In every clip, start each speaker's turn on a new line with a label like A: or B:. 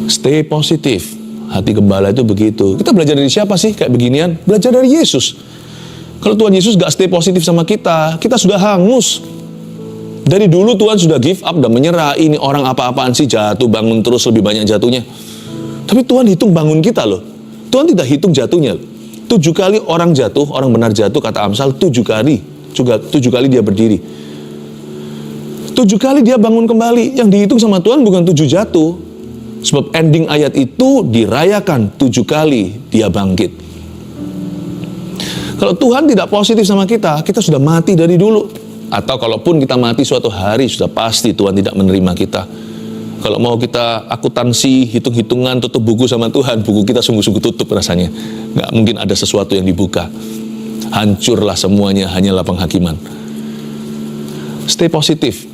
A: Stay positif. Hati gembala itu begitu. Kita belajar dari siapa sih kayak beginian? Belajar dari Yesus. Kalau Tuhan Yesus gak stay positif sama kita sudah hangus. Dari dulu Tuhan sudah give up dan menyerah. Ini orang apa-apaan sih, jatuh bangun terus, lebih banyak jatuhnya. Tapi Tuhan hitung bangun kita loh. Tuhan tidak hitung jatuhnya. 7 kali orang jatuh, orang benar jatuh, kata Amsal 7 kali. Juga 7 kali dia berdiri. 7 kali dia bangun kembali. Yang dihitung sama Tuhan bukan 7 jatuh. Sebab ending ayat itu dirayakan 7 kali dia bangkit. Kalau Tuhan tidak positif sama kita sudah mati dari dulu. Atau kalaupun kita mati suatu hari, sudah pasti Tuhan tidak menerima kita. Kalau mau kita akuntansi, hitung-hitungan, tutup buku sama Tuhan, buku kita sungguh-sungguh tutup rasanya. Nggak mungkin ada sesuatu yang dibuka. Hancurlah semuanya, hanyalah penghakiman. Stay positif.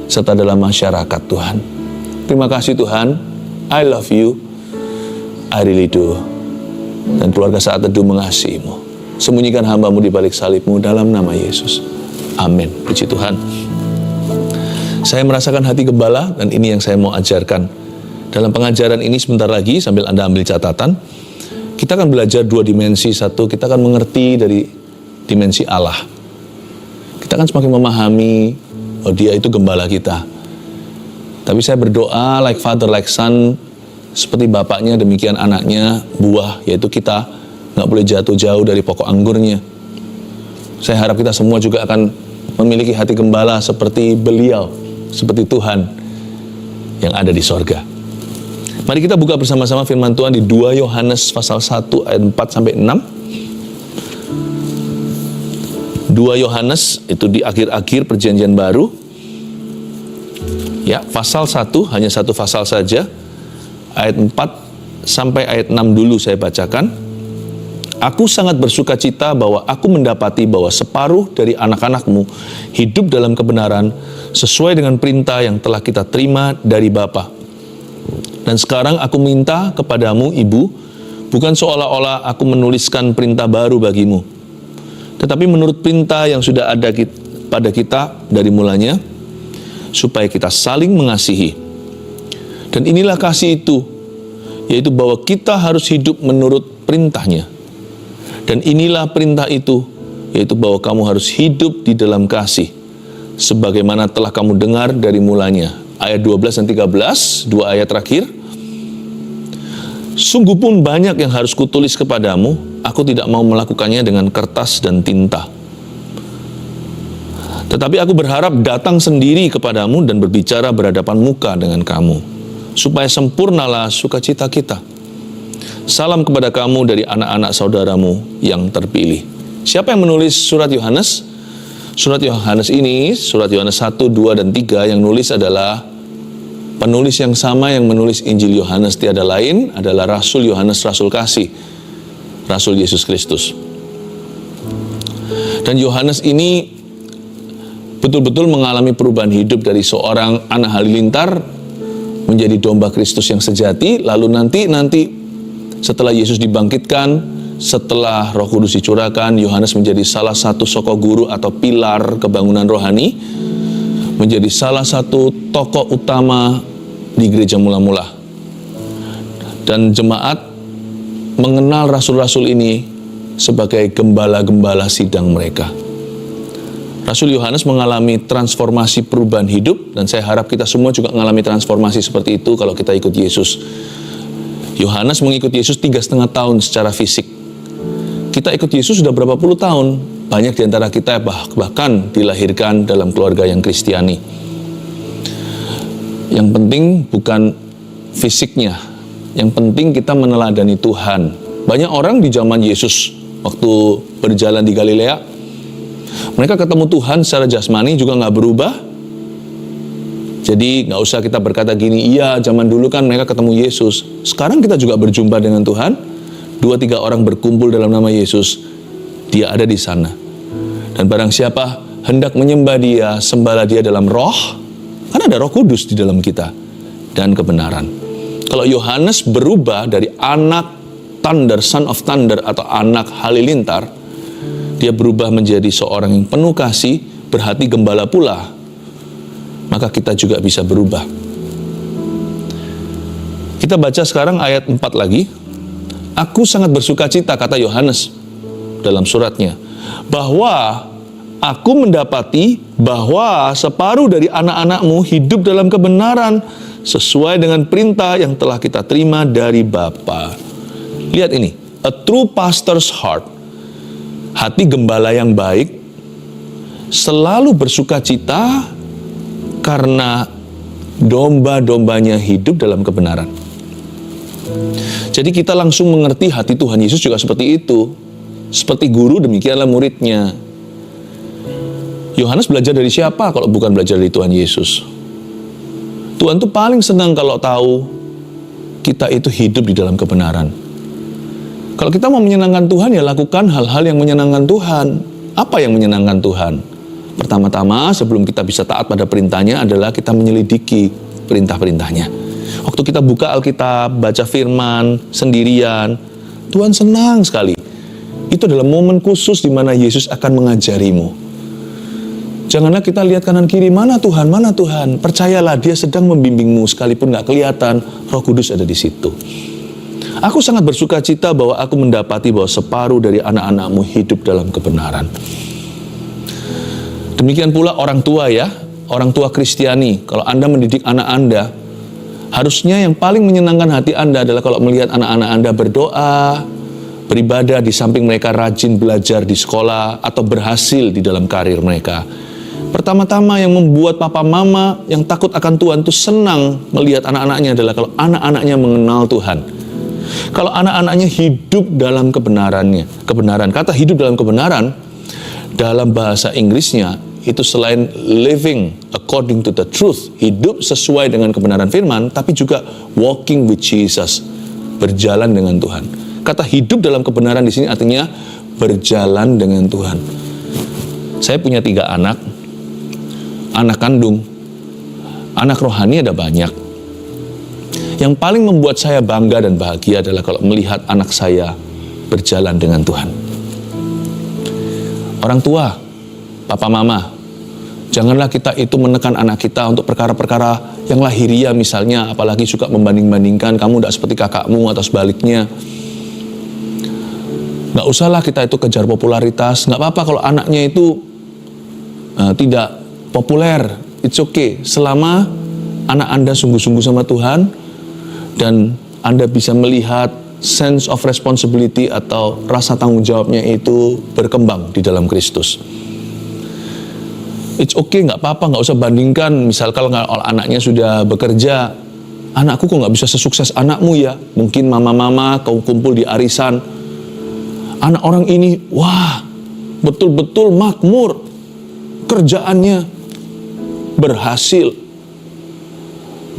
A: Serta dalam masyarakat Tuhan. Terima kasih Tuhan, I love you, I really do. Dan keluarga Saat Teduh mengasihimu. Sembunyikan hamba-Mu di balik salib-Mu dalam nama Yesus. Amin. Puji Tuhan. Saya merasakan hati gembala dan ini yang saya mau ajarkan. Dalam pengajaran ini sebentar lagi, sambil Anda ambil catatan, kita akan belajar 2 dimensi. Satu, kita akan mengerti dari dimensi Allah. Kita akan semakin memahami oh dia itu gembala kita. Tapi saya berdoa like father like son, seperti bapaknya demikian anaknya, buah, yaitu kita nggak boleh jatuh jauh dari pokok anggurnya. Saya harap kita semua juga akan memiliki hati gembala seperti beliau, seperti Tuhan yang ada di sorga. Mari kita buka bersama-sama firman Tuhan di 2 Yohanes pasal 1 ayat 4 sampai 6. 2 Yohanes itu di akhir-akhir perjanjian baru. Ya, pasal 1, hanya satu pasal saja. Ayat 4 sampai ayat 6 dulu saya bacakan. Aku sangat bersuka cita bahwa aku mendapati bahwa separuh dari anak-anakmu hidup dalam kebenaran sesuai dengan perintah yang telah kita terima dari Bapa. Dan sekarang aku minta kepadamu, Ibu, bukan seolah-olah aku menuliskan perintah baru bagimu, tetapi menurut perintah yang sudah ada pada kita dari mulanya, supaya kita saling mengasihi. Dan inilah kasih itu, yaitu bahwa kita harus hidup menurut perintahnya. Dan inilah perintah itu, yaitu bahwa kamu harus hidup di dalam kasih, sebagaimana telah kamu dengar dari mulanya. Ayat 12 dan 13, 2 ayat terakhir. Sungguh pun banyak yang harus kutulis kepadamu, aku tidak mau melakukannya dengan kertas dan tinta. Tetapi aku berharap datang sendiri kepadamu dan berbicara berhadapan muka dengan kamu, supaya sempurnalah sukacita kita. Salam kepada kamu dari anak-anak saudaramu yang terpilih. Siapa yang menulis surat Yohanes? Surat Yohanes ini, surat Yohanes 1, 2, dan 3 yang nulis adalah penulis yang sama yang menulis Injil Yohanes, tiada lain adalah Rasul Yohanes, Rasul Kasih, Rasul Yesus Kristus. Dan Yohanes ini betul-betul mengalami perubahan hidup dari seorang anak halilintar menjadi domba Kristus yang sejati. Lalu nanti setelah Yesus dibangkitkan, setelah Roh Kudus dicurahkan, Yohanes menjadi salah satu soko guru atau pilar kebangunan rohani, menjadi salah satu tokoh utama di gereja mula-mula. Dan jemaat mengenal rasul-rasul ini sebagai gembala-gembala sidang mereka. Rasul Yohanes mengalami transformasi perubahan hidup, dan saya harap kita semua juga mengalami transformasi seperti itu kalau kita ikut Yesus. Yohanes mengikut Yesus 3,5 tahun secara fisik. Kita ikut Yesus sudah berapa puluh tahun. Banyak di antara kita bahkan dilahirkan dalam keluarga yang Kristiani. Yang penting bukan fisiknya, yang penting kita meneladani Tuhan. Banyak orang di zaman Yesus waktu berjalan di Galilea, mereka ketemu Tuhan secara jasmani juga nggak berubah. Jadi nggak usah kita berkata gini, iya zaman dulu kan mereka ketemu Yesus. Sekarang kita juga berjumpa dengan Tuhan. 2-3 orang berkumpul dalam nama Yesus, Dia ada di sana. Dan barang siapa hendak menyembah Dia, sembahlah Dia dalam roh. Karena ada Roh Kudus di dalam kita. dan kebenaran. Kalau Yohanes berubah dari anak thunder, son of thunder, atau anak halilintar, dia berubah menjadi seorang yang penuh kasih, berhati gembala pula, maka kita juga bisa berubah. Kita baca sekarang ayat 4 lagi. Aku sangat bersuka cita, kata Yohanes dalam suratnya, bahwa aku mendapati bahwa separuh dari anak-anakmu hidup dalam kebenaran sesuai dengan perintah yang telah kita terima dari Bapa. Lihat ini, a true pastor's heart, hati gembala yang baik, selalu bersuka cita karena domba-dombanya hidup dalam kebenaran. Jadi kita langsung mengerti hati Tuhan Yesus juga seperti itu. Seperti guru, demikianlah muridnya. Yohanes belajar dari siapa kalau bukan belajar dari Tuhan Yesus? Tuhan tuh paling senang kalau tahu kita itu hidup di dalam kebenaran. Kalau kita mau menyenangkan Tuhan, ya lakukan hal-hal yang menyenangkan Tuhan. Apa yang menyenangkan Tuhan? Pertama-tama, sebelum kita bisa taat pada perintahnya adalah kita menyelidiki perintah-perintahnya. Waktu kita buka Alkitab, baca firman sendirian, Tuhan senang sekali. Itu adalah momen khusus di mana Yesus akan mengajarimu. Janganlah kita lihat kanan kiri, mana Tuhan, mana Tuhan. Percayalah, Dia sedang membimbingmu sekalipun gak kelihatan, Roh Kudus ada di situ. Aku sangat bersuka cita bahwa aku mendapati bahwa separuh dari anak-anakmu hidup dalam kebenaran. Demikian pula orang tua ya, orang tua Kristiani. Kalau Anda mendidik anak Anda, harusnya yang paling menyenangkan hati Anda adalah kalau melihat anak-anak Anda berdoa, beribadah di samping mereka rajin belajar di sekolah atau berhasil di dalam karir mereka. Pertama-tama yang membuat papa mama yang takut akan Tuhan itu senang melihat anak-anaknya adalah kalau anak-anaknya mengenal Tuhan. Kalau anak-anaknya hidup dalam kebenaran. Kata hidup dalam kebenaran, dalam bahasa Inggrisnya, itu selain living according to the truth, hidup sesuai dengan kebenaran firman, tapi juga walking with Jesus, berjalan dengan Tuhan. Kata hidup dalam kebenaran di sini artinya berjalan dengan Tuhan. Saya punya 3 anak kandung, anak rohani ada banyak. Yang paling membuat saya bangga dan bahagia adalah kalau melihat anak saya berjalan dengan Tuhan. Orang tua, papa mama, janganlah kita itu menekan anak kita untuk perkara-perkara yang lahiriah misalnya, apalagi suka membanding-bandingkan, kamu tidak seperti kakakmu atau sebaliknya. Nggak usahlah kita itu kejar popularitas, nggak apa-apa kalau anaknya itu tidak populer, it's okay. Selama anak Anda sungguh-sungguh sama Tuhan, dan Anda bisa melihat sense of responsibility atau rasa tanggung jawabnya itu berkembang di dalam Kristus. It's okay, nggak apa-apa, nggak usah bandingkan. Misal kalau anaknya sudah bekerja, anakku kok nggak bisa sesukses anakmu ya? Mungkin mama-mama kau kumpul di arisan, anak orang ini, wah, betul-betul makmur, kerjaannya berhasil.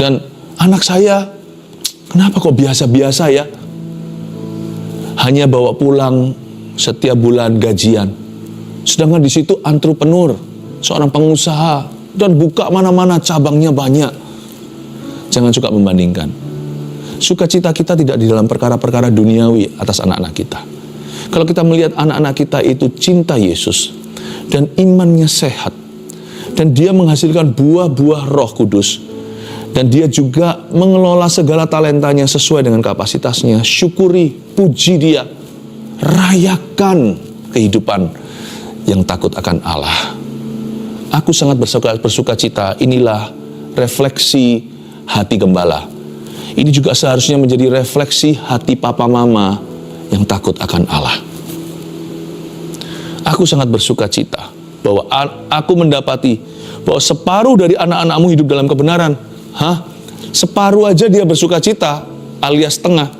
A: Dan anak saya, kenapa kok biasa-biasa ya? Hanya bawa pulang setiap bulan gajian. Sedangkan di situ entrepreneur, seorang pengusaha, dan buka mana-mana cabangnya banyak. Jangan suka membandingkan. Sukacita kita tidak di dalam perkara-perkara duniawi atas anak-anak kita. Kalau kita melihat anak-anak kita itu cinta Yesus, dan imannya sehat, dan dia menghasilkan buah-buah Roh Kudus, dan dia juga mengelola segala talentanya sesuai dengan kapasitasnya. Syukuri, puji dia, rayakan kehidupan yang takut akan Allah. Aku sangat bersuka cita. Inilah refleksi hati gembala. Ini juga seharusnya menjadi refleksi hati papa mama yang takut akan Allah. Aku sangat bersuka cita bahwa aku mendapati bahwa separuh dari anak-anakmu hidup dalam kebenaran. Separuh aja dia bersuka cita, alias setengah.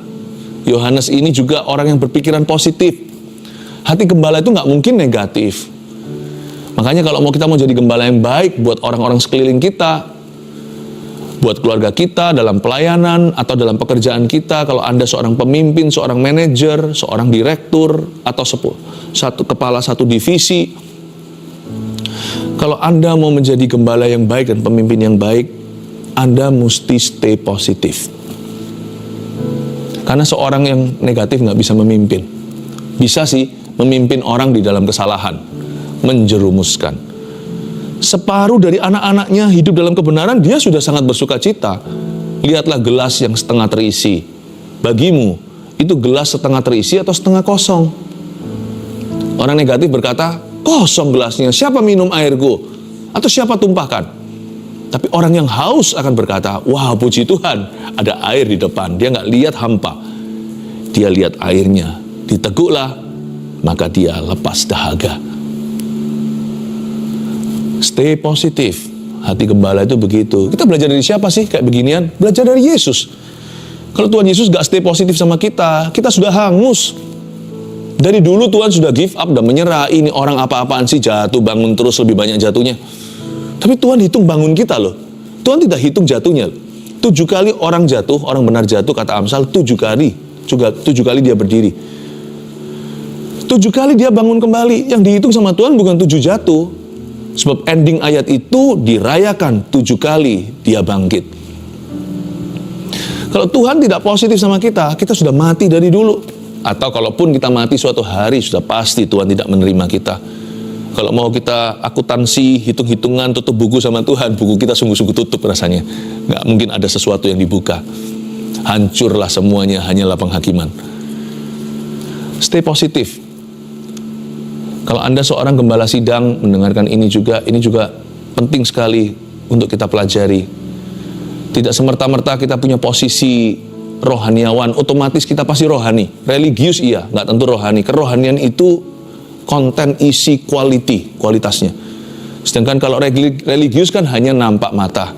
A: Yohanes ini juga orang yang berpikiran positif. Hati gembala itu nggak mungkin negatif. Makanya kalau kita mau jadi gembala yang baik buat orang-orang sekeliling kita, buat keluarga kita, dalam pelayanan atau dalam pekerjaan kita, kalau Anda seorang pemimpin, seorang manajer, seorang direktur, atau kepala satu divisi, kalau Anda mau menjadi gembala yang baik dan pemimpin yang baik, Anda mesti stay positif. Karena seorang yang negatif nggak bisa memimpin. Bisa sih memimpin orang di dalam kesalahan, menjerumuskan. Separuh dari anak-anaknya hidup dalam kebenaran, dia sudah sangat bersuka cita. Lihatlah gelas yang setengah terisi. Bagimu, itu gelas setengah terisi atau setengah kosong? Orang negatif berkata, kosong gelasnya, siapa minum airku? Atau siapa tumpahkan? Tapi orang yang haus akan berkata, wah puji Tuhan, ada air di depan. Dia nggak lihat hampa. Dia lihat airnya. Diteguklah, maka dia lepas dahaga. Stay positif. Hati gembala itu begitu. Kita belajar dari siapa sih kayak beginian? Belajar dari Yesus. Kalau Tuhan Yesus nggak stay positif sama kita sudah hangus. Dari dulu Tuhan sudah give up dan menyerah. Ini orang apa-apaan sih, jatuh bangun terus, lebih banyak jatuhnya. Tapi Tuhan hitung bangun kita loh. Tuhan tidak hitung jatuhnya. 7 kali orang jatuh, orang benar jatuh, kata Amsal, 7 kali. Juga 7 kali dia berdiri. 7 kali dia bangun kembali. Yang dihitung sama Tuhan bukan 7 jatuh. Sebab ending ayat itu dirayakan 7 kali dia bangkit. Kalau Tuhan tidak positif sama kita sudah mati dari dulu. Atau kalaupun kita mati suatu hari, sudah pasti Tuhan tidak menerima kita. Kalau mau kita akuntansi, hitung-hitungan, tutup buku sama Tuhan, buku kita sungguh-sungguh tutup rasanya. Nggak mungkin ada sesuatu yang dibuka. Hancurlah semuanya, hanyalah penghakiman. Stay positif. Kalau Anda seorang gembala sidang, mendengarkan ini juga penting sekali untuk kita pelajari. Tidak semerta-merta kita punya posisi rohaniawan, otomatis kita pasti rohani. Religius iya, nggak tentu rohani. Kerohanian itu konten, isi, kualitasnya. Sedangkan kalau religius kan hanya nampak mata.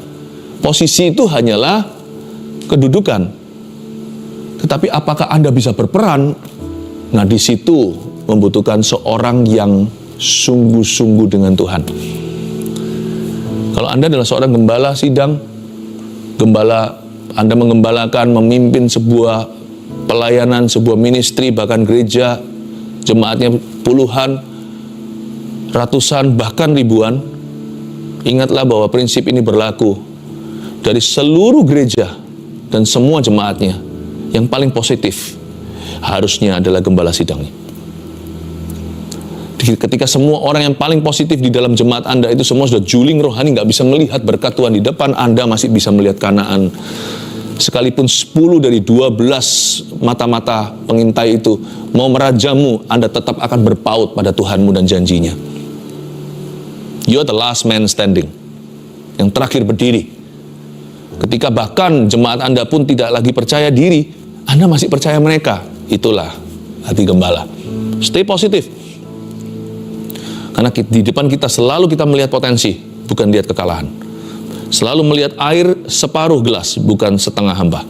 A: Posisi itu hanyalah kedudukan. Tetapi apakah Anda bisa berperan? Nah, di situ membutuhkan seorang yang sungguh-sungguh dengan Tuhan. Kalau Anda adalah seorang gembala sidang, Anda mengembalakan, memimpin sebuah pelayanan, sebuah ministry, bahkan gereja, jemaatnya puluhan, ratusan, bahkan ribuan. Ingatlah bahwa prinsip ini berlaku dari seluruh gereja dan semua jemaatnya. Yang paling positif harusnya adalah gembala sidangnya. Ketika semua orang yang paling positif di dalam jemaat Anda itu semua sudah juling rohani, nggak bisa melihat berkat Tuhan di depan, Anda masih bisa melihat Kanaan. Sekalipun 10 dari 12 mata-mata pengintai itu mau merajamu, Anda tetap akan berpaut pada Tuhanmu dan janjinya. You are the last man standing. Yang terakhir berdiri. Ketika bahkan jemaat Anda pun tidak lagi percaya diri, Anda masih percaya mereka. Itulah hati gembala. Stay positif. Karena di depan kita selalu kita melihat potensi, bukan lihat kekalahan. Selalu melihat air separuh gelas, bukan setengah hamba.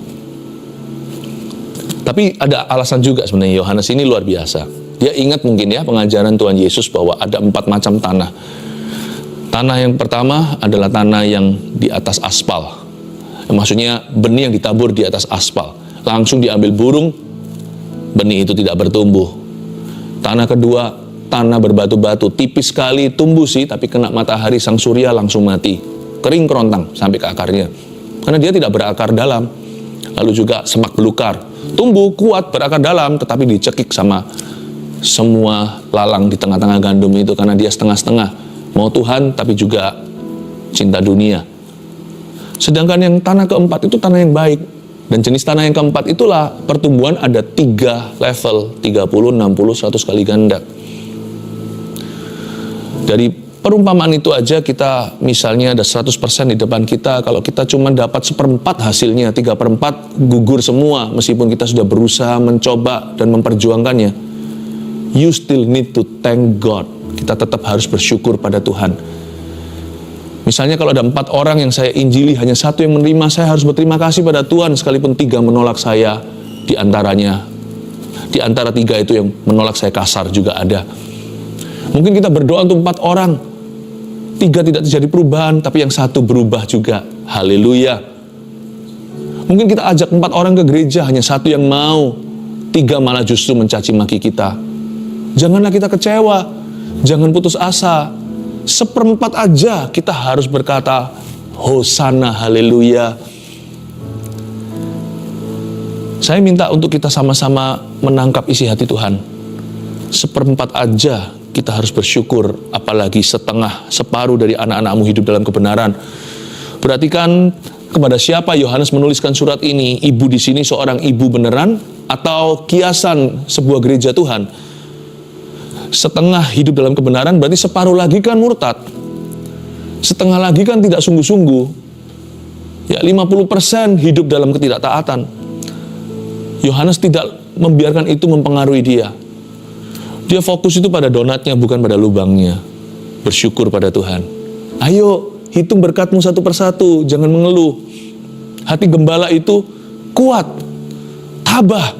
A: Tapi ada alasan juga sebenarnya. Yohanes ini luar biasa. Dia ingat mungkin ya pengajaran Tuhan Yesus bahwa ada 4 macam tanah. Tanah yang pertama adalah tanah yang di atas aspal. Maksudnya benih yang ditabur di atas aspal. Langsung diambil burung, benih itu tidak bertumbuh. Tanah kedua, tanah berbatu-batu. Tipis sekali, tumbuh sih, tapi kena matahari sang surya langsung mati. Kering kerontang sampai ke akarnya. Karena dia tidak berakar dalam. Lalu juga semak belukar. Tumbuh kuat berakar dalam, tetapi dicekik sama semua lalang di tengah-tengah gandum itu. Karena dia setengah-setengah. Mau Tuhan, tapi juga cinta dunia. Sedangkan yang tanah keempat itu tanah yang baik. Dan jenis tanah yang keempat itulah pertumbuhan ada 3 level. 30, 60, 100 kali ganda. Dari perumpamaan itu aja kita misalnya ada 100% di depan kita, kalau kita cuma dapat 1/4 hasilnya, 3/4 gugur semua meskipun kita sudah berusaha mencoba dan memperjuangkannya. You still need to thank God. Kita tetap harus bersyukur pada Tuhan. Misalnya kalau ada 4 orang yang saya injili, hanya 1 yang menerima, saya harus berterima kasih pada Tuhan sekalipun 3 menolak saya. Di antara 3 itu yang menolak saya kasar juga ada. Mungkin kita berdoa untuk 4 orang, 3 tidak terjadi perubahan, tapi yang 1 berubah juga. Haleluya. Mungkin kita ajak 4 orang ke gereja, hanya 1 yang mau, 3 malah justru mencaci maki kita. Janganlah kita kecewa, jangan putus asa. 1/4 aja kita harus berkata, Hosana, haleluya. Saya minta untuk kita sama-sama menangkap isi hati Tuhan. 1/4 aja kita harus bersyukur, apalagi setengah, separuh dari anak-anak-Mu hidup dalam kebenaran. Perhatikan kepada siapa Yohanes menuliskan surat ini. Ibu di sini seorang ibu beneran atau kiasan sebuah gereja Tuhan? Setengah hidup dalam kebenaran berarti separuh lagi kan murtad. Setengah lagi kan tidak sungguh-sungguh. Ya, 50% hidup dalam ketidaktaatan. Yohanes tidak membiarkan itu mempengaruhi dia. Dia fokus itu pada donatnya, bukan pada lubangnya. Bersyukur pada Tuhan. Ayo, hitung berkatmu satu persatu, jangan mengeluh. Hati gembala itu kuat, tabah.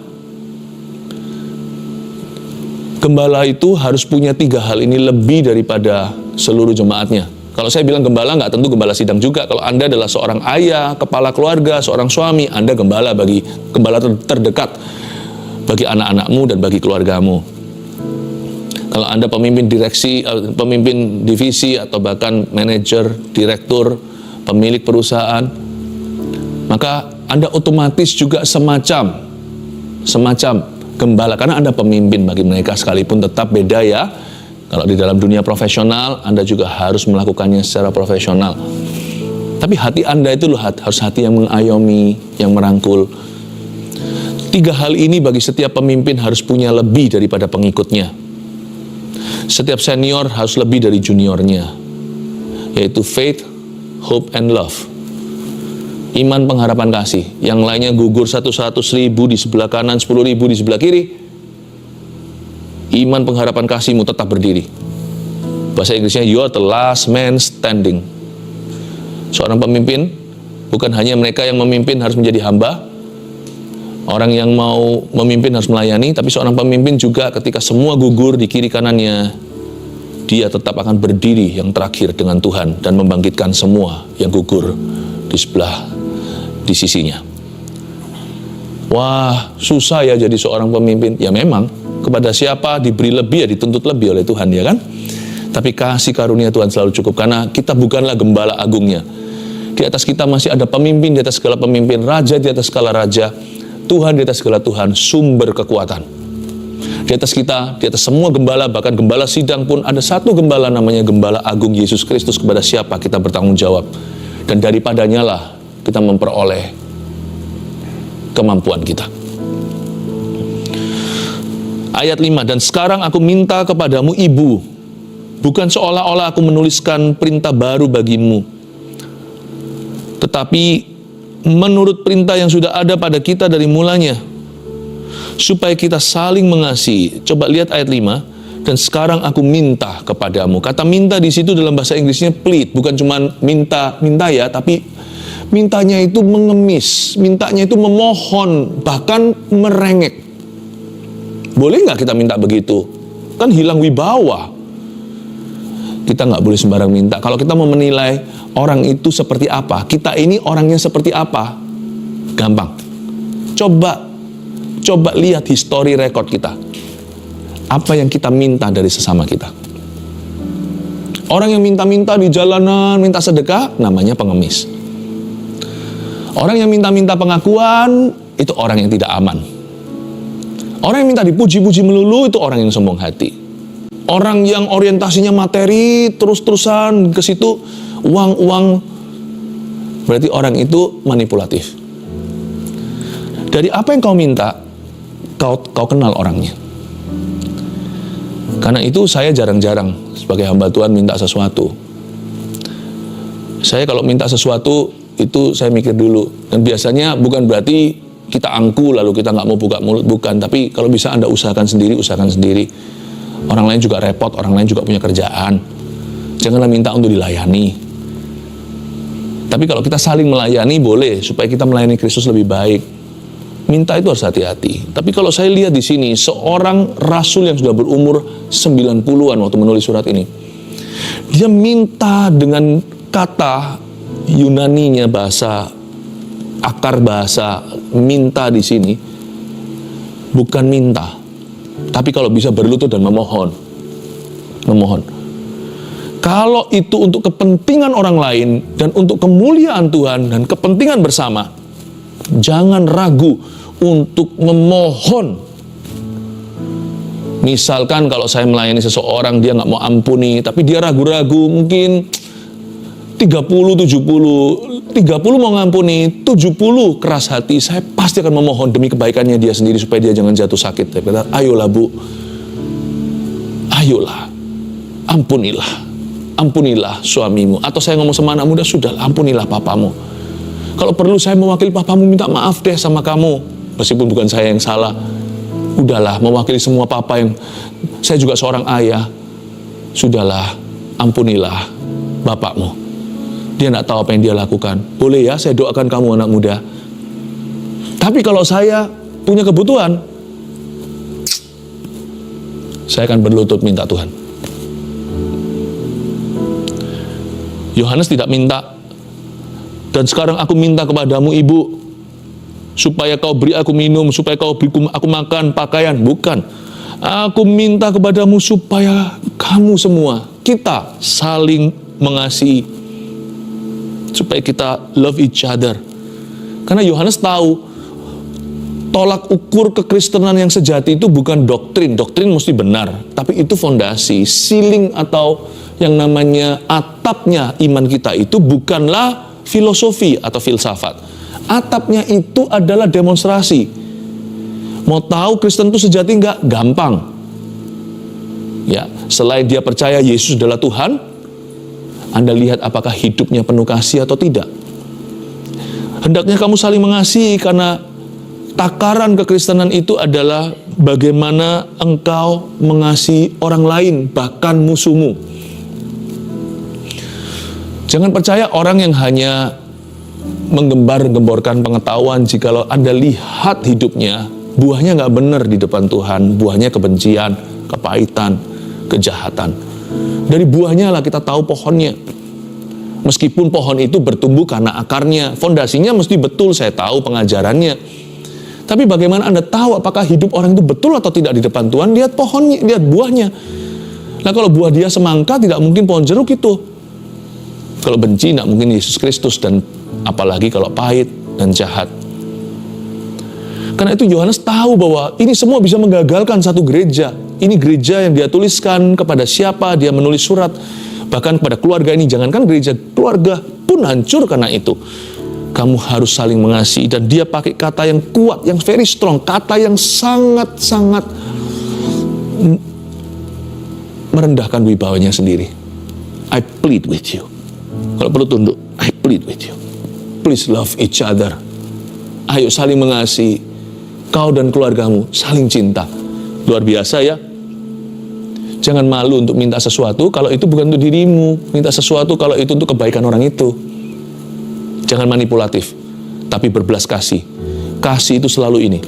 A: Gembala itu harus punya 3 hal ini lebih daripada seluruh jemaatnya. Kalau saya bilang gembala, nggak tentu gembala sidang juga. Kalau Anda adalah seorang ayah, kepala keluarga, seorang suami, Anda gembala terdekat bagi anak-anakmu dan bagi keluargamu. Kalau Anda pemimpin direksi, pemimpin divisi, atau bahkan manajer, direktur, pemilik perusahaan, maka Anda otomatis juga semacam gembala, karena Anda pemimpin bagi mereka, sekalipun tetap beda ya. Kalau di dalam dunia profesional, Anda juga harus melakukannya secara profesional. Tapi hati Anda itu harus hati yang mengayomi, yang merangkul. 3 hal ini bagi setiap pemimpin harus punya lebih daripada pengikutnya. Setiap senior harus lebih dari juniornya, yaitu faith, hope, and love. Iman, pengharapan, kasih. Yang lainnya gugur 100.000 di sebelah kanan, 10.000 di sebelah kiri. Iman, pengharapan, kasihmu tetap berdiri. Bahasa Inggrisnya, you are the last man standing. Seorang pemimpin, bukan hanya mereka yang memimpin harus menjadi hamba, orang yang mau memimpin harus melayani, tapi seorang pemimpin juga ketika semua gugur di kiri kanannya, dia tetap akan berdiri yang terakhir dengan Tuhan dan membangkitkan semua yang gugur di sisinya. Wah, susah ya jadi seorang pemimpin. Ya memang, kepada siapa diberi lebih ya dituntut lebih oleh Tuhan, ya kan? Tapi kasih karunia Tuhan selalu cukup, karena kita bukanlah gembala agungnya. Di atas kita masih ada pemimpin di atas segala pemimpin, raja di atas segala raja, Tuhan di atas segala Tuhan, sumber kekuatan. Di atas kita, di atas semua gembala, bahkan gembala sidang pun ada satu gembala, namanya Gembala Agung Yesus Kristus, kepada siapa kita bertanggung jawab. Dan daripadanya lah kita memperoleh kemampuan kita. Ayat 5, dan sekarang aku minta kepadamu ibu, bukan seolah-olah aku menuliskan perintah baru bagimu, tetapi menurut perintah yang sudah ada pada kita dari mulanya, supaya kita saling mengasihi. Coba lihat ayat 5, dan sekarang aku minta kepadamu. Kata minta di situ dalam bahasa Inggrisnya plead, bukan cuma minta ya, tapi mintanya itu mengemis, mintanya itu memohon, bahkan merengek. Boleh nggak kita minta begitu? Kan hilang wibawa. Kita nggak boleh sembarang minta. Kalau kita mau menilai orang itu seperti apa, kita ini orangnya seperti apa, gampang. Coba lihat history record kita. Apa yang kita minta dari sesama kita. Orang yang minta-minta di jalanan, minta sedekah, namanya pengemis. Orang yang minta-minta pengakuan, itu orang yang tidak aman. Orang yang minta dipuji-puji melulu, itu orang yang sombong hati. Orang yang orientasinya materi, terus-terusan ke situ, uang, berarti orang itu manipulatif. Dari apa yang kau minta, kau kenal orangnya. Karena itu saya jarang-jarang sebagai hamba Tuhan minta sesuatu. Saya kalau minta sesuatu, itu saya mikir dulu. Dan biasanya bukan berarti kita angku lalu kita nggak mau buka mulut, bukan. Tapi kalau bisa Anda usahakan sendiri. Orang lain juga repot, orang lain juga punya kerjaan. Janganlah minta untuk dilayani. Tapi kalau kita saling melayani boleh, supaya kita melayani Kristus lebih baik. Minta itu harus hati-hati. Tapi kalau saya lihat di sini, seorang rasul yang sudah berumur 90-an waktu menulis surat ini, dia minta dengan kata Yunaninya, akar bahasa minta di sini, bukan minta, tapi kalau bisa berlutut dan memohon. Kalau itu untuk kepentingan orang lain dan untuk kemuliaan Tuhan dan kepentingan bersama, jangan ragu untuk memohon. Misalkan kalau saya melayani seseorang, dia nggak mau ampuni, tapi dia ragu-ragu, mungkin 30 mau ngampuni, 70 keras hati, saya pasti akan memohon demi kebaikannya dia sendiri supaya dia jangan jatuh sakit. Saya kata, ayolah Bu, ayolah, ampunilah suamimu. Atau saya ngomong sama anak muda, sudah ampunilah papamu. Kalau perlu saya mewakili papamu minta maaf deh sama kamu, meskipun bukan saya yang salah. Udahlah, mewakili semua papa yang, saya juga seorang ayah. Sudahlah, ampunilah bapakmu. Dia tidak tahu apa yang dia lakukan. Boleh ya, saya doakan kamu anak muda. Tapi kalau saya punya kebutuhan, saya akan berlutut minta Tuhan. Yohanes tidak minta, dan sekarang aku minta kepadamu ibu, supaya kau beri aku minum, supaya kau beri aku makan, pakaian. Bukan. Aku minta kepadamu supaya kamu semua, kita saling mengasihi. Supaya kita love each other. Karena Yohanes tahu, tolak ukur kekristenan yang sejati itu bukan doktrin. Doktrin mesti benar. Tapi itu fondasi, ceiling atau yang namanya atapnya iman kita itu bukanlah filosofi atau filsafat. Atapnya itu adalah demonstrasi. Mau tahu Kristen itu sejati enggak? Gampang. Ya, selain dia percaya Yesus adalah Tuhan, Anda lihat apakah hidupnya penuh kasih atau tidak. Hendaknya kamu saling mengasihi, karena takaran kekristenan itu adalah bagaimana engkau mengasihi orang lain, bahkan musuhmu. Jangan percaya orang yang hanya menggembar-gemborkan pengetahuan. Jikalau Anda lihat hidupnya, buahnya nggak benar di depan Tuhan. Buahnya kebencian, kepahitan, kejahatan. Dari buahnya lah kita tahu pohonnya. Meskipun pohon itu bertumbuh karena akarnya, fondasinya mesti betul, saya tahu pengajarannya. Tapi bagaimana Anda tahu apakah hidup orang itu betul atau tidak di depan Tuhan? Lihat pohonnya, lihat buahnya. Nah, kalau buah dia semangka, tidak mungkin pohon jeruk itu. Kalau benci, tidak mungkin Yesus Kristus, dan apalagi kalau pahit dan jahat. Karena itu Yohanes tahu bahwa ini semua bisa menggagalkan satu gereja. Ini gereja yang dia tuliskan kepada siapa, dia menulis surat. Bahkan kepada keluarga ini, jangankan gereja, keluarga pun hancur karena itu. Kamu harus saling mengasihi. Dan dia pakai kata yang kuat, yang very strong. Kata yang sangat-sangat merendahkan wibawanya sendiri. I plead with you. Kalau perlu tunduk, I plead with you. Please love each other. Ayo saling mengasihi. Kau dan keluargamu saling cinta. Luar biasa ya. Jangan malu untuk minta sesuatu kalau itu bukan untuk dirimu. Minta sesuatu kalau itu untuk kebaikan orang itu. Jangan manipulatif, tapi berbelas kasih. Kasih itu selalu ini.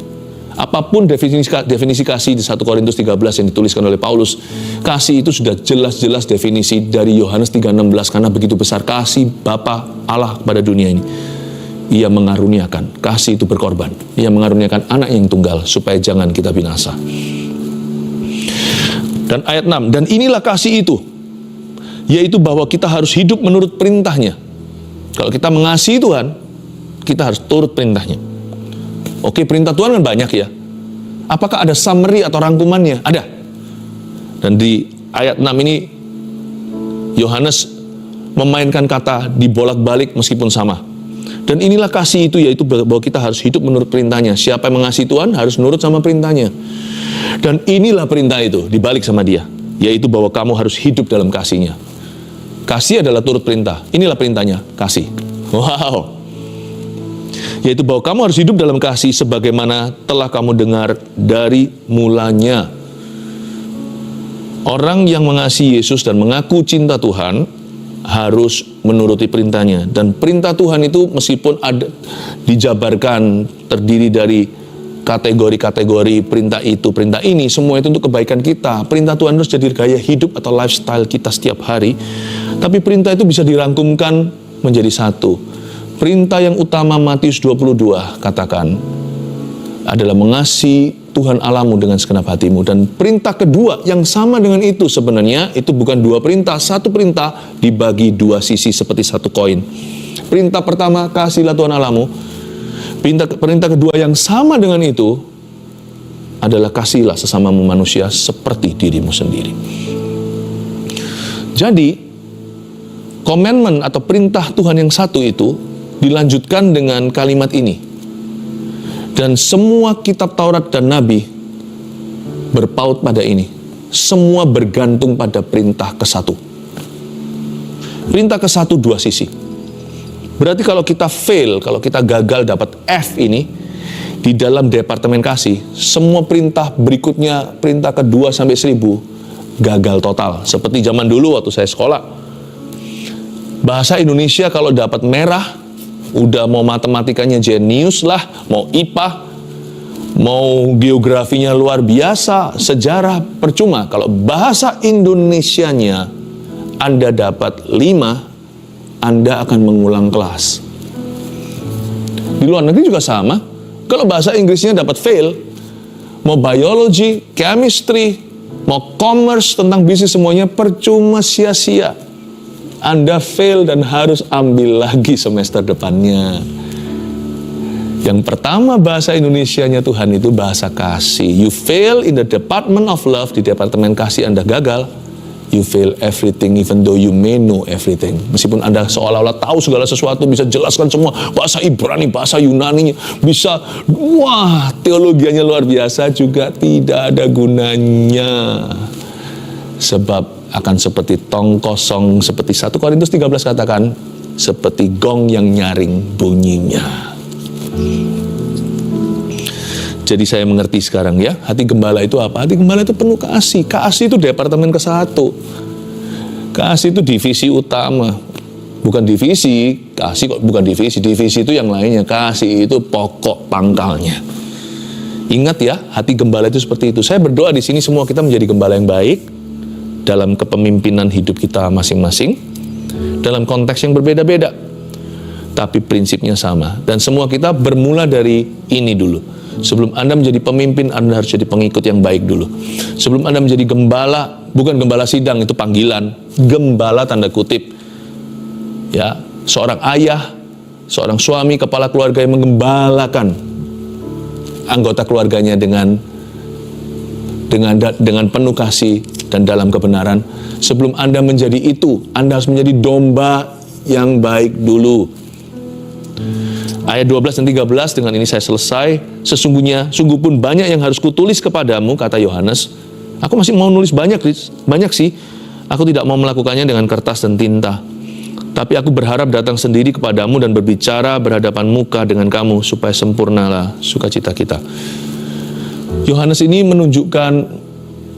A: Apapun definisi kasih di 1 Korintus 13 yang dituliskan oleh Paulus, kasih itu sudah jelas-jelas definisi dari Yohanes 3:16, karena begitu besar kasih Bapa Allah kepada dunia ini. Ia mengaruniakan, kasih itu berkorban. Ia mengaruniakan anak yang tunggal supaya jangan kita binasa. Dan ayat 6, dan inilah kasih itu, yaitu bahwa kita harus hidup menurut perintahnya. Kalau kita mengasihi Tuhan, kita harus turut perintahnya. Oke, perintah Tuhan kan banyak ya. Apakah ada summary atau rangkumannya? Ada. Dan di ayat 6 ini, Yohanes memainkan kata dibolak-balik meskipun sama. Dan inilah kasih itu, yaitu bahwa kita harus hidup menurut perintahnya. Siapa yang mengasihi Tuhan harus nurut sama perintahnya. Dan inilah perintah itu, dibalik sama dia, yaitu bahwa kamu harus hidup dalam kasihnya. Kasih adalah turut perintah. Inilah perintahnya, kasih. Wow. Yaitu bahwa kamu harus hidup dalam kasih sebagaimana telah kamu dengar dari mulanya. Orang yang mengasihi Yesus dan mengaku cinta Tuhan harus menuruti perintahnya. Dan perintah Tuhan itu meskipun ada dijabarkan terdiri dari kategori-kategori perintah itu, perintah ini, semua itu untuk kebaikan kita. Perintah Tuhan harus jadi gaya hidup atau lifestyle kita setiap hari. Tapi perintah itu bisa dirangkumkan menjadi satu. Perintah yang utama Matius 22 katakan, adalah mengasihi Tuhan Allahmu dengan segenap hatimu. Dan perintah kedua yang sama dengan itu sebenarnya, itu bukan dua perintah, satu perintah dibagi dua sisi seperti satu koin. Perintah pertama, kasihilah Tuhan Allahmu. Perintah kedua yang sama dengan itu adalah kasihilah sesamamu manusia seperti dirimu sendiri. Jadi, commandment atau perintah Tuhan yang satu itu dilanjutkan dengan kalimat ini. Dan semua kitab Taurat dan Nabi berpaut pada ini. Semua bergantung pada perintah ke-1. Perintah ke-1 dua sisi. Berarti kalau kita fail, kalau kita gagal dapat F ini, di dalam departemen kasih, semua perintah berikutnya, perintah ke-2 sampai 1000, gagal total. Seperti zaman dulu waktu saya sekolah. Bahasa Indonesia kalau dapat merah, udah mau matematikanya jenius lah, mau IPA, mau geografinya luar biasa, sejarah percuma. Kalau bahasa Indonesianya Anda dapat 5, Anda akan mengulang kelas. Di luar negeri juga sama. Kalau bahasa Inggrisnya dapat fail, mau biology, chemistry, mau commerce, tentang bisnis semuanya percuma, sia-sia. Anda fail dan harus ambil lagi semester depannya. Yang pertama bahasa Indonesianya Tuhan itu bahasa kasih. You fail in the department of love, di departemen kasih Anda gagal. You fail everything even though you may know everything. Meskipun Anda seolah-olah tahu segala sesuatu, bisa jelaskan semua, bahasa Ibrani, bahasa Yunani, bisa, wah, teologianya luar biasa, juga tidak ada gunanya. Sebab akan seperti tong kosong, seperti 1 Korintus 13 katakan, seperti gong yang nyaring bunyinya. Jadi saya mengerti sekarang ya, hati gembala itu apa? Hati gembala itu penuh kasih. Kasih itu departemen ke-1. Kasih itu divisi utama. Bukan divisi, kasih kok bukan divisi. Divisi itu yang lainnya, kasih itu pokok pangkalnya. Ingat ya, hati gembala itu seperti itu. Saya berdoa di sini semua kita menjadi gembala yang baik dalam kepemimpinan hidup kita masing-masing, dalam konteks yang berbeda-beda, tapi prinsipnya sama. Dan semua kita bermula dari ini dulu. Sebelum Anda menjadi pemimpin, Anda harus jadi pengikut yang baik dulu. Sebelum Anda menjadi gembala, bukan gembala sidang, itu panggilan. Gembala tanda kutip. Ya, seorang ayah, seorang suami, kepala keluarga yang menggembalakan anggota keluarganya dengan penuh kasih dan dalam kebenaran. Sebelum Anda menjadi itu, Anda harus menjadi domba yang baik dulu. Ayat 12 dan 13, dengan ini saya selesai. Sungguh pun banyak yang harus kutulis kepadamu, kata Yohanes. Aku masih mau nulis banyak sih. Aku tidak mau melakukannya dengan kertas dan tinta. Tapi aku berharap datang sendiri kepadamu dan berbicara berhadapan muka dengan kamu, supaya sempurnalah sukacita kita. Yohanes ini menunjukkan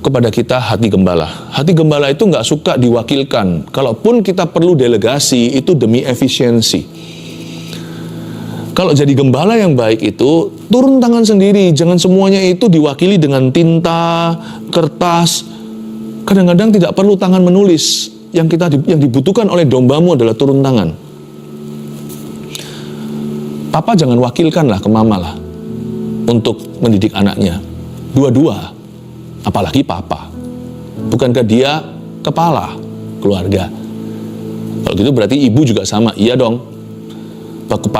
A: kepada kita hati gembala. Hati gembala itu nggak suka diwakilkan. Kalaupun kita perlu delegasi, itu demi efisiensi. Kalau jadi gembala yang baik itu, turun tangan sendiri. Jangan semuanya itu diwakili dengan tinta, kertas. Kadang-kadang tidak perlu tangan menulis. Yang dibutuhkan oleh dombamu adalah turun tangan. Papa jangan wakilkanlah ke mama lah untuk mendidik anaknya. Dua-dua, apalagi papa. Bukankah dia kepala keluarga? Kalau gitu berarti ibu juga sama. Iya dong. Paku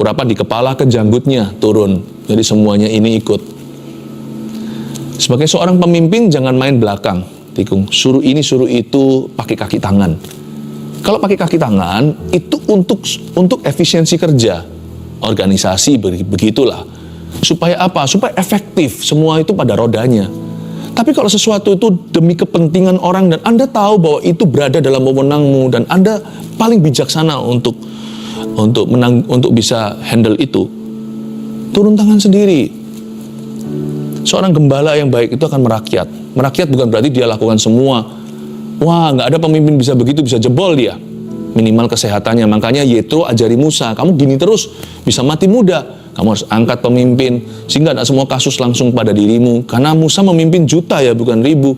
A: urapan di kepala ke janggutnya turun. Jadi semuanya ini ikut. Sebagai seorang pemimpin jangan main belakang, tikung. Suruh ini, suruh itu, pakai kaki tangan. Kalau pakai kaki tangan, itu untuk efisiensi kerja. Organisasi begitulah. Supaya apa? Supaya efektif. Semua itu pada rodanya. Tapi kalau sesuatu itu demi kepentingan orang dan Anda tahu bahwa itu berada dalam wewenangmu dan Anda paling bijaksana untuk bisa handle itu, turun tangan sendiri. Seorang gembala yang baik itu akan merakyat. Merakyat bukan berarti dia lakukan semua. Wah, nggak ada pemimpin bisa begitu, bisa jebol dia. Minimal kesehatannya. Makanya Yetro ajari Musa, kamu gini terus bisa mati muda. Kamu harus angkat pemimpin sehingga tidak semua kasus langsung pada dirimu. Karena Musa memimpin juta ya, bukan ribu.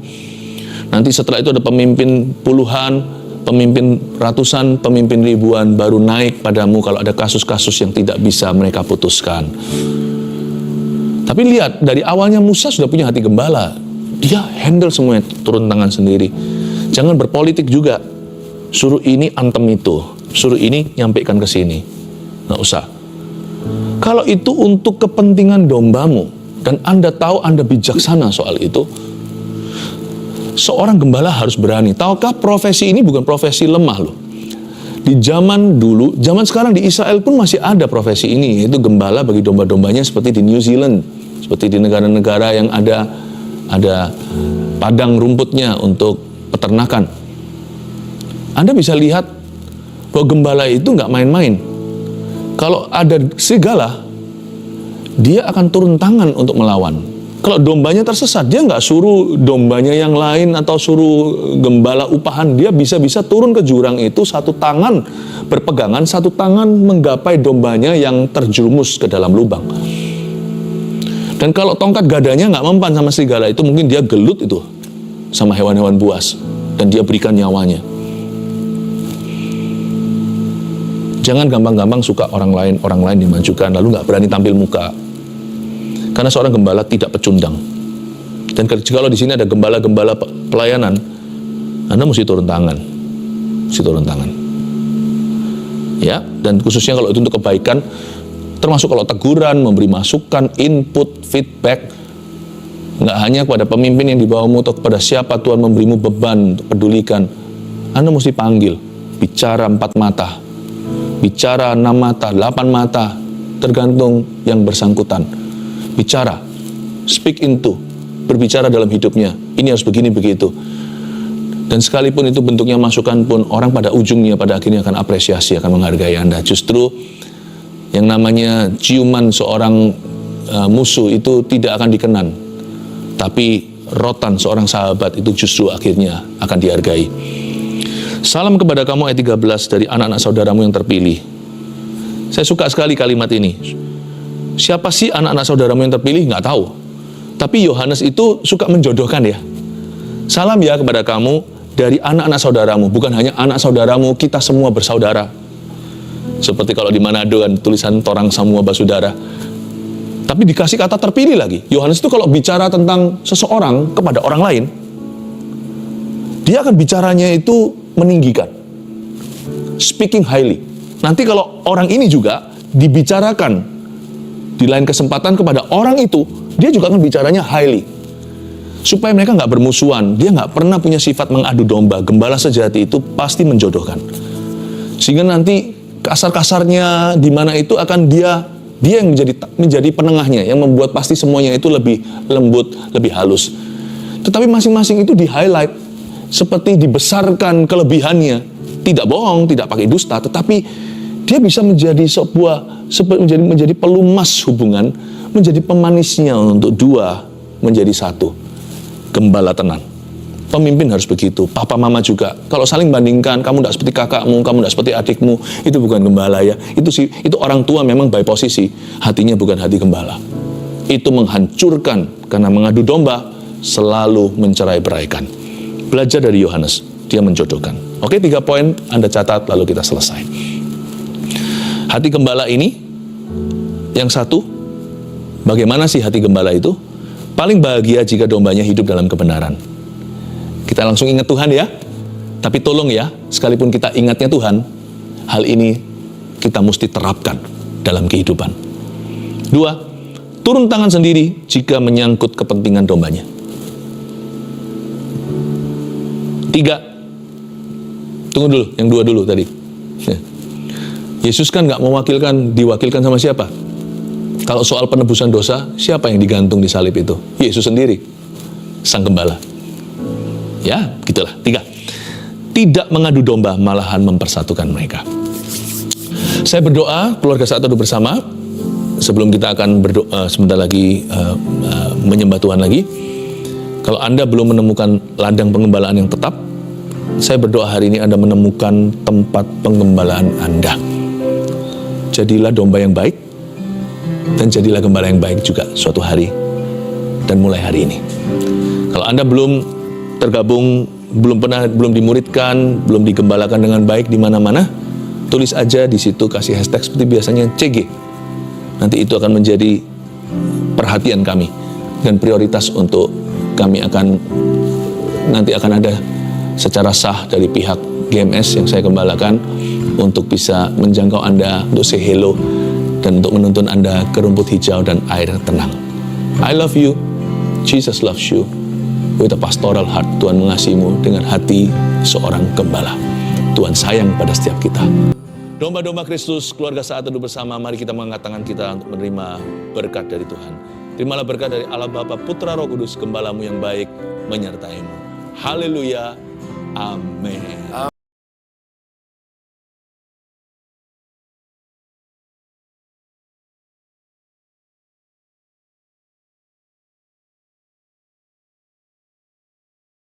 A: Nanti setelah itu ada pemimpin puluhan, pemimpin ratusan, pemimpin ribuan, baru naik padamu kalau ada kasus-kasus yang tidak bisa mereka putuskan. Tapi lihat, dari awalnya Musa sudah punya hati gembala. Dia handle semuanya, turun tangan sendiri. Jangan berpolitik juga. Suruh ini antem itu, suruh ini nyampaikan ke sini. Nggak usah. Kalau itu untuk kepentingan dombamu, dan Anda tahu Anda bijaksana soal itu, seorang gembala harus berani. Tahukah profesi ini bukan profesi lemah loh. Di zaman dulu, zaman sekarang di Israel pun masih ada profesi ini, yaitu gembala bagi domba-dombanya, seperti di New Zealand, seperti di negara-negara yang ada padang rumputnya untuk peternakan. Anda bisa lihat bahwa gembala itu nggak main-main. Kalau ada serigala, dia akan turun tangan untuk melawan. Kalau dombanya tersesat, dia nggak suruh dombanya yang lain atau suruh gembala upahan. Dia bisa-bisa turun ke jurang itu, satu tangan berpegangan, satu tangan menggapai dombanya yang terjerumus ke dalam lubang. Dan kalau tongkat gadanya nggak mempan sama serigala itu, mungkin dia gelut itu sama hewan-hewan buas. Dan dia berikan nyawanya. Jangan gampang-gampang suka orang lain dimajukan, lalu nggak berani tampil muka. Karena seorang gembala tidak pecundang. Dan kalau di sini ada gembala-gembala pelayanan, Anda mesti turun tangan. Mesti turun tangan. Ya, dan khususnya kalau itu untuk kebaikan, termasuk kalau teguran, memberi masukan, input, feedback, nggak hanya kepada pemimpin yang di bawahmu atau kepada siapa Tuhan memberimu beban untuk pedulikan. Anda mesti panggil, bicara 4 mata, bicara 6 mata, 8 mata, tergantung yang bersangkutan. Bicara, speak into, berbicara dalam hidupnya. Ini harus begini, begitu. Dan sekalipun itu bentuknya masukan pun, orang pada ujungnya, pada akhirnya akan apresiasi, akan menghargai Anda. Justru yang namanya ciuman seorang musuh itu tidak akan dikenan. Tapi rotan seorang sahabat itu justru akhirnya akan dihargai. Salam kepada kamu ayat 13 dari anak-anak saudaramu yang terpilih. Saya suka sekali kalimat ini. Siapa sih anak-anak saudaramu yang terpilih? Nggak tahu. Tapi Yohanes itu suka menjodohkan ya. Salam ya kepada kamu dari anak-anak saudaramu. Bukan hanya anak saudaramu, kita semua bersaudara. Seperti kalau di Manado kan tulisan Torang Samua Basudara. Tapi dikasih kata terpilih lagi. Yohanes itu kalau bicara tentang seseorang kepada orang lain, dia akan bicaranya itu meninggikan. Speaking highly. Nanti kalau orang ini juga dibicarakan di lain kesempatan kepada orang itu, dia juga akan bicaranya highly. Supaya mereka nggak bermusuhan, dia nggak pernah punya sifat mengadu domba. Gembala sejati itu pasti menjodohkan. Sehingga nanti kasar-kasarnya di mana itu akan dia yang menjadi penengahnya, yang membuat pasti semuanya itu lebih lembut, lebih halus. Tetapi masing-masing itu di-highlight, seperti dibesarkan kelebihannya. Tidak bohong, tidak pakai dusta, tetapi dia bisa menjadi menjadi pelumas hubungan, menjadi pemanisnya untuk dua menjadi satu. Gembala tenan. Pemimpin harus begitu, papa mama juga. Kalau saling bandingkan, kamu tidak seperti kakakmu, kamu tidak seperti adikmu, itu bukan gembala ya. Itu orang tua memang by posisi, hatinya bukan hati gembala. Itu menghancurkan, karena mengadu domba selalu mencerai-beraikan. Belajar dari Yohanes, dia menjodohkan. Oke, 3 poin Anda catat, lalu kita selesai. Hati gembala ini, yang satu, bagaimana sih hati gembala itu? Paling bahagia jika dombanya hidup dalam kebenaran. Kita langsung ingat Tuhan ya. Tapi tolong ya, sekalipun kita ingatnya Tuhan, hal ini kita mesti terapkan dalam kehidupan. 2, turun tangan sendiri jika menyangkut kepentingan dombanya. 3, tunggu dulu, yang 2 dulu tadi. Yesus kan nggak diwakilkan sama siapa? Kalau soal penebusan dosa, siapa yang digantung di salib itu? Yesus sendiri, sang gembala. Ya, gitulah. 3, tidak mengadu domba, malahan mempersatukan mereka. Saya berdoa, keluarga Saat Teduh Bersama, sebelum kita akan berdoa sebentar lagi menyembah Tuhan lagi. Kalau Anda belum menemukan ladang pengembalaan yang tetap, saya berdoa hari ini Anda menemukan tempat pengembalaan Anda. Jadilah domba yang baik, dan jadilah gembala yang baik juga suatu hari, dan mulai hari ini. Kalau Anda belum tergabung, belum dimuridkan, belum digembalakan dengan baik di mana-mana, tulis aja di situ, kasih hashtag seperti biasanya CG. Nanti itu akan menjadi perhatian kami dan prioritas untuk kami nanti akan ada secara sah dari pihak GMS yang saya gembalakan untuk bisa menjangkau Anda, untuk say hello, dan untuk menuntun Anda ke rumput hijau dan air tenang. I love you, Jesus loves you, with a pastoral heart. Tuhan mengasihimu dengan hati seorang gembala. Tuhan sayang pada setiap kita. Domba-domba Kristus, keluarga Saat Teduh bersama, mari kita mengangkat tangan kita untuk menerima berkat dari Tuhan. Terimalah berkat dari Allah Bapa, Putra, Roh Kudus, Gembalamu yang baik menyertaimu. Haleluya, amin.